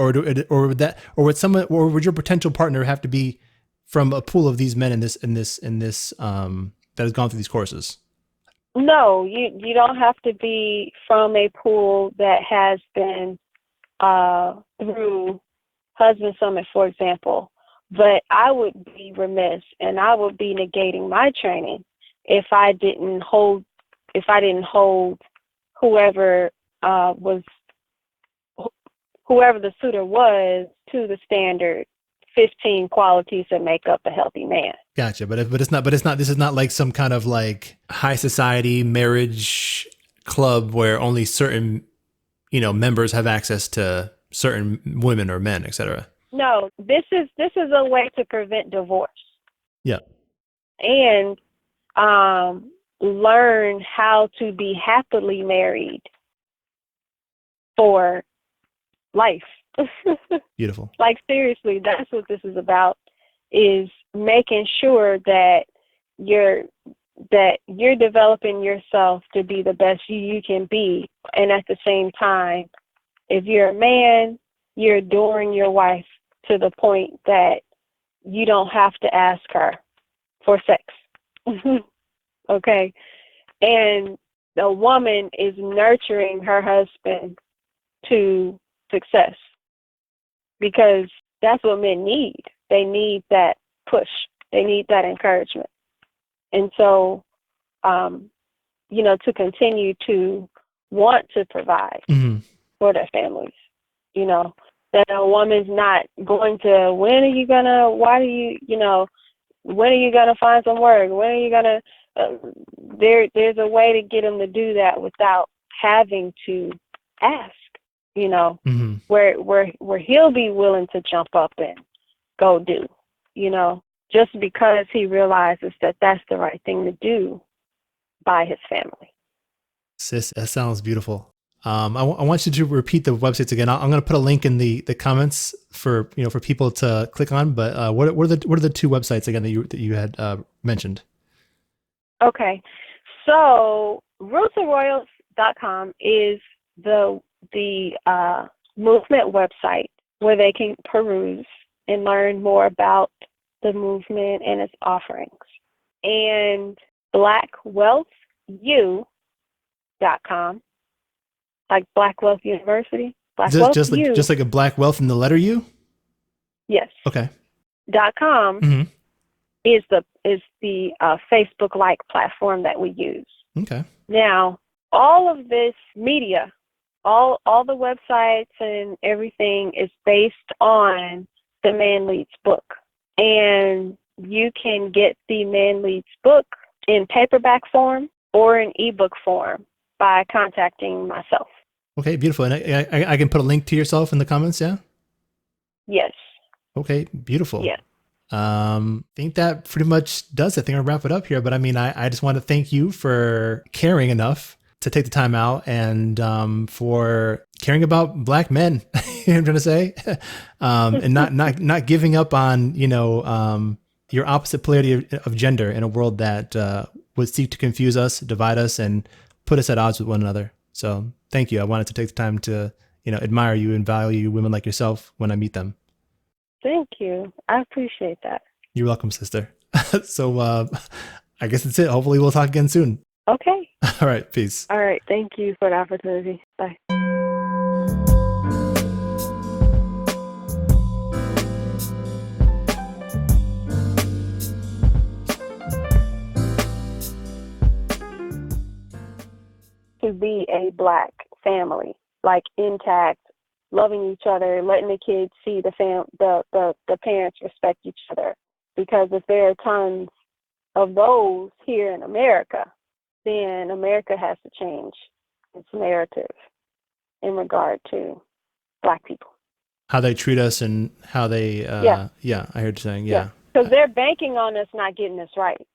or would your potential partner have to be from a pool of these men that has gone through these courses? No, you don't have to be from a pool that has been through Husband Summit, for example. But I would be remiss and I would be negating my training if I didn't hold whoever whoever the suitor was to the standard 15 qualities that make up a healthy man. Gotcha. It's not, this is not like some kind of like high society marriage club where only certain, members have access to certain women or men, etc. No, this is a way to prevent divorce. Yeah. And learn how to be happily married for life. Beautiful. Like, seriously, that's what this is about, is making sure that you're developing yourself to be the best you can be. And at the same time, if you're a man, you're adoring your wife to the point that you don't have to ask her for sex. Okay? And the woman is nurturing her husband to success, because that's what men need. They need that push. They need that encouragement. And so, to continue to want to provide for their families, that a woman's not going to, when are you going to find some work? When are you going to, there's a way to get them to do that without having to ask, where he'll be willing to jump up and go do, just because he realizes that that's the right thing to do by his family. Sis, that sounds beautiful. I want you to repeat the websites again. I'm going to put a link in the comments for people to click on. But what are the two websites again that you had mentioned? Okay, so rootsofroyals.com is the movement website where they can peruse and learn more about the movement and its offerings. And blackwealthu.com, like Black Wealth University. Just like a black wealth in the letter U? Yes. Okay. .com is the Facebook-like platform that we use. Okay. Now, all of this media, all the websites and everything is based on the Man Leads book. And you can get the Man Leads book in paperback form or in ebook form by contacting myself. Okay, beautiful. And I can put a link to yourself in the comments, yeah? Yes. Okay, beautiful. Yeah. I think that pretty much does it. I think I'll wrap it up here. But I mean, I just want to thank you for caring enough to take the time out and for caring about Black men, I'm trying to say, and not giving up on, your opposite polarity of gender in a world that would seek to confuse us, divide us, and put us at odds with one another. So thank you. I wanted to take the time to, admire you and value women like yourself when I meet them. Thank you. I appreciate that. You're welcome, sister. So I guess that's it. Hopefully we'll talk again soon. Okay. All right. Peace. All right. Thank you for the opportunity. Bye. To be a Black family, like intact, loving each other, letting the kids see the parents respect each other. Because if there are tons of those here in America, then America has to change its narrative in regard to Black people. How they treat us and how they, I heard you saying, yeah. Because they're banking on us not getting this right.